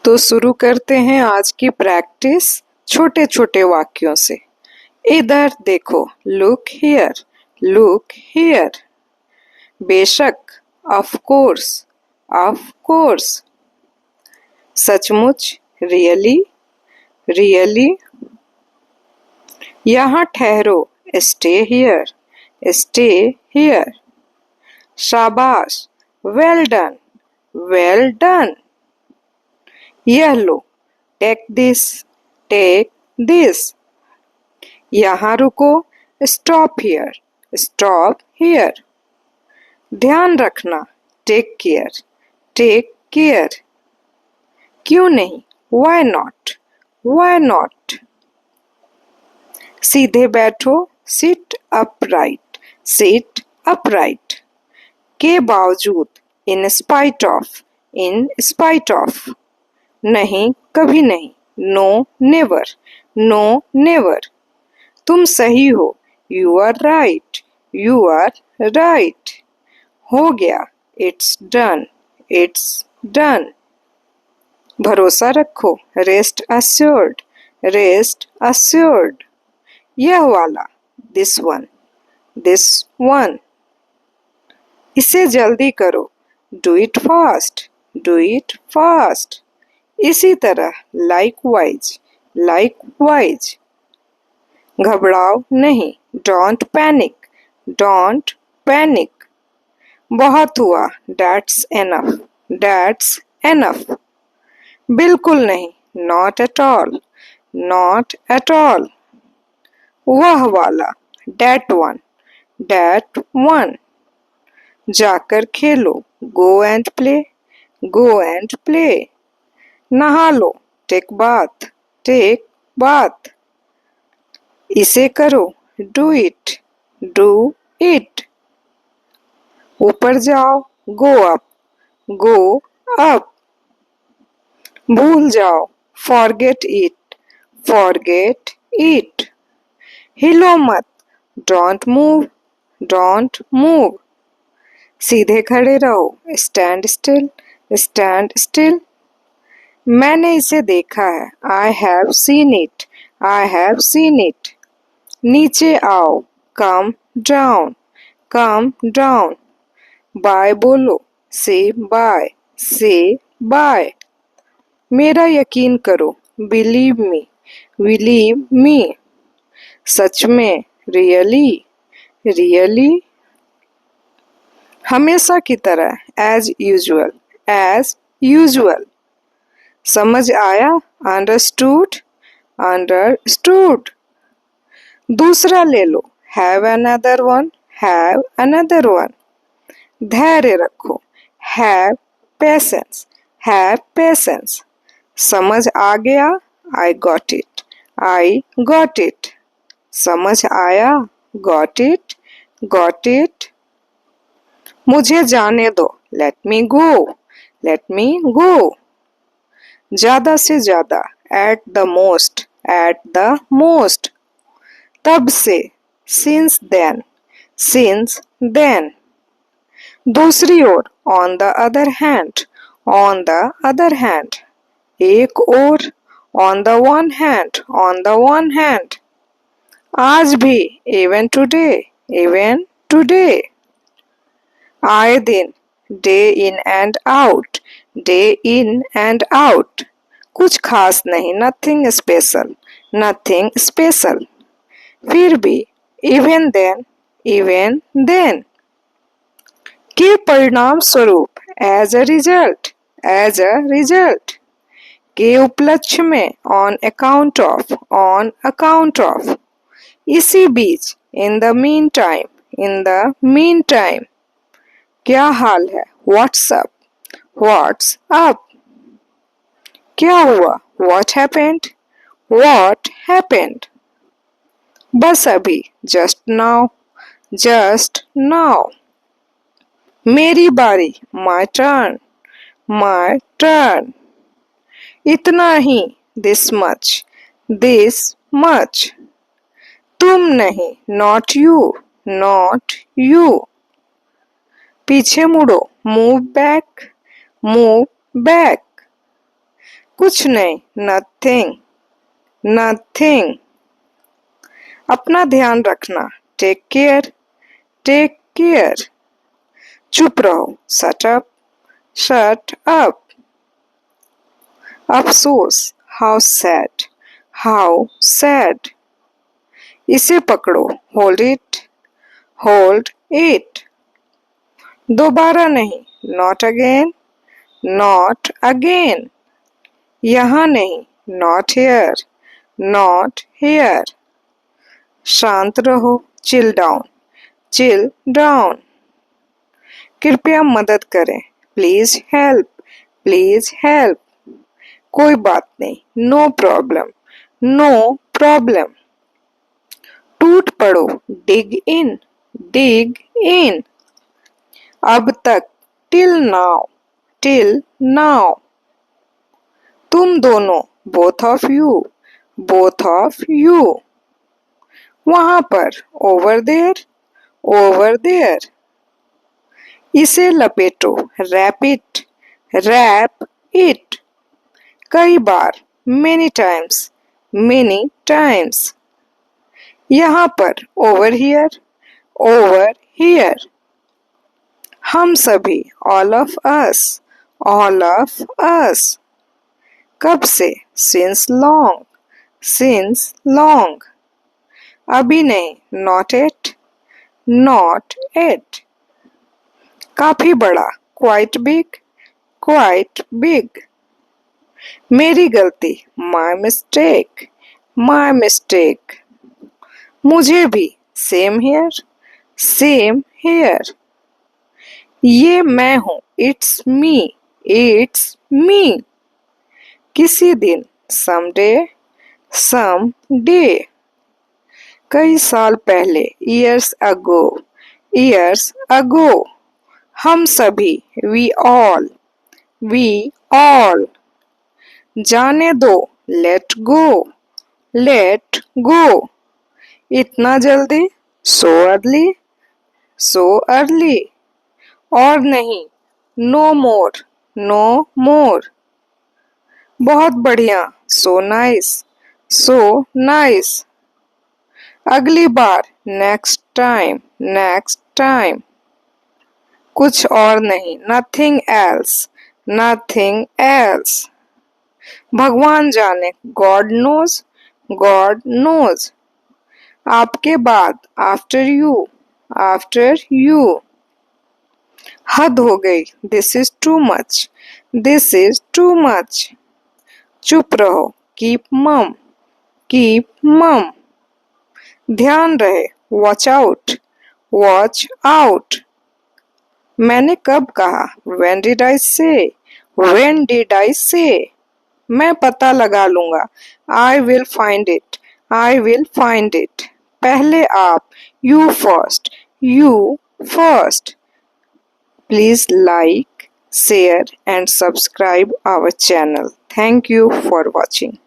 तो शुरू करते हैं आज की प्रैक्टिस छोटे छोटे वाक्यों से। इधर देखो, लुक हियर, लुक हियर। बेशक, ऑफ कोर्स, ऑफ कोर्स। सचमुच, रियली, रियली। यहाँ ठहरो, स्टे हियर, स्टे हियर। शाबाश, वेल डन, वेल डन। यह लो, टेक दिस, टेक दिस। यहाँ रुको, स्टॉप हियर, स्टॉप हियर। ध्यान रखना, टेक केयर, टेक केयर। क्यों नहीं, वाई नॉट, वाई नॉट। सीधे बैठो, सिट अपराइट, सिट अपराइट। के बावजूद, in spite of, in spite of. नहीं, कभी नहीं, नो नेवर, नो नेवर। तुम सही हो, you are right, you are right. हो गया, इट्स डन, इट्स डन। भरोसा रखो, रेस्ट अस्योर्ड, रेस्ट अस्योर्ड। यह वाला, दिस वन, दिस वन। इसे जल्दी करो, do it fast, do it fast. इसी तरह, लाइकवाइज, लाइकवाइज। घबराओ नहीं, डोंट पैनिक, डोंट पैनिक। बहुत हुआ, दैट्स एनफ, दैट्स एनफ। बिल्कुल नहीं, not at all, not at all. वह वाला, दैट वन, दैट वन। जाकर खेलो, go and play, go and play. नहा लो, टेक बाथ, टेक बाथ। इसे करो, डू इट, डू इट। ऊपर जाओ, गो अप, गो अप। भूल जाओ, फॉरगेट इट, फॉरगेट इट। हिलो मत, डोंट मूव, डोंट मूव। सीधे खड़े रहो, स्टैंड स्टिल, स्टैंड स्टिल। मैंने इसे देखा है, I have seen it, I have seen it. नीचे आओ, come down, come down. Bye बोलो, से बाय, से बाय। मेरा यकीन करो, बिलीव मी, बिलीव मी। सच में, रियली, रियली। हमेशा की तरह, एज यूजुअल, एज यूजुअल। समझ आया, अंडरस्टूड, अंडरस्टूड। दूसरा ले लो, have another one, have another one. धैर्य रखो, हैव पेशेंस, हैव पेशेंस। समझ आ गया, I got it, I got it. समझ आया, गॉट इट, गॉट इट। मुझे जाने दो, लेट मी गो, लेट मी गो। ज्यादा से ज्यादा, at the most, at the most. तब से, सिंस देन, सिंस देन। दूसरी ओर, on the other hand, on the other hand. एक ओर, on the one hand, on the one hand. आज भी, इवन टुडे, इवन टुडे। आए दिन, day in and out, day in and out. कुछ खास नहीं, नथिंग स्पेशल, नथिंग स्पेशल। फिर भी, इवन देन, इवन देन। के परिणाम स्वरूप, as a result, as a result. के उपलक्ष्य में, on account of, on account of. इसी बीच, in the meantime, in the meantime. क्या हाल है, व्हाट्स अप, व्हाट्स अप। क्या हुआ, व्हाट हैपेंड, व्हाट हैपेंड। बस अभी, जस्ट नाउ, जस्ट नाउ। मेरी बारी, माय टर्न, माय टर्न। इतना ही, दिस मच, दिस मच। तुम नहीं, नॉट यू, नॉट यू। पीछे मुड़ो, मूव बैक, मूव बैक। कुछ नहीं, नथिंग, नथिंग। अपना ध्यान रखना, टेक केयर, टेक केयर। चुप रहो, शट अप, शट अप। अफसोस, हाउ सैड, हाउ सैड। इसे पकड़ो, होल्ड इट, होल्ड इट। दोबारा नहीं, नॉट अगेन, नॉट अगेन। यहाँ नहीं, नॉट हियर, नॉट हियर। शांत रहो, चिल डाउन, चिल डाउन। कृपया मदद करें, प्लीज हेल्प, प्लीज हेल्प। कोई बात नहीं, नो प्रॉब्लम, नो प्रॉब्लम। टूट पड़ो, डिग इन, डिग इन। अब तक, टिल नाउ, टिल नाउ। तुम दोनों, both of you, both of you. वहां पर, ओवर देयर, ओवर देयर। इसे लपेटो, रैप इट, रैप इट। कई बार, मेनी टाइम्स, मेनी टाइम्स। यहाँ पर, ओवर हियर, ओवर हियर। हम सभी, all of us, all of us. कब से, सिंस लॉन्ग, सिंस लॉन्ग। अभी नहीं, नॉट एट, नॉट एट। काफी बड़ा, क्वाइट बिग, क्वाइट बिग। मेरी गलती, माय मिस्टेक, माय मिस्टेक। मुझे भी, सेम हियर, सेम हियर। ये मैं हूँ, इट्स मी, इट्स मी। किसी दिन, समडे, समडे। कई साल पहले, ईयर्स अगो, ईयर्स अगो। हम सभी, वी ऑल, वी ऑल। जाने दो, लेट गो, लेट गो। इतना जल्दी, सो अर्ली, सो अर्ली। और नहीं, नो मोर, नो मोर। बहुत बढ़िया, सो नाइस, सो नाइस। अगली बार, नेक्स्ट टाइम, नेक्स्ट टाइम। कुछ और नहीं, नथिंग एल्स, नथिंग एल्स। भगवान जाने, गॉड नोज, गॉड नोज। आपके बाद, आफ्टर यू, आफ्टर यू। हद हो गई, this is too much, this is too much. चुप रहो, कीप मम, कीप मम। ध्यान रहे, वॉच आउट, वॉच आउट। मैंने कब कहा, व्हेन डिड आई से, व्हेन डिड आई से। मैं पता लगा लूंगा, I will find it, I will find it. पहले आप, you first, you first. Please like, share and subscribe our channel. Thank you for watching.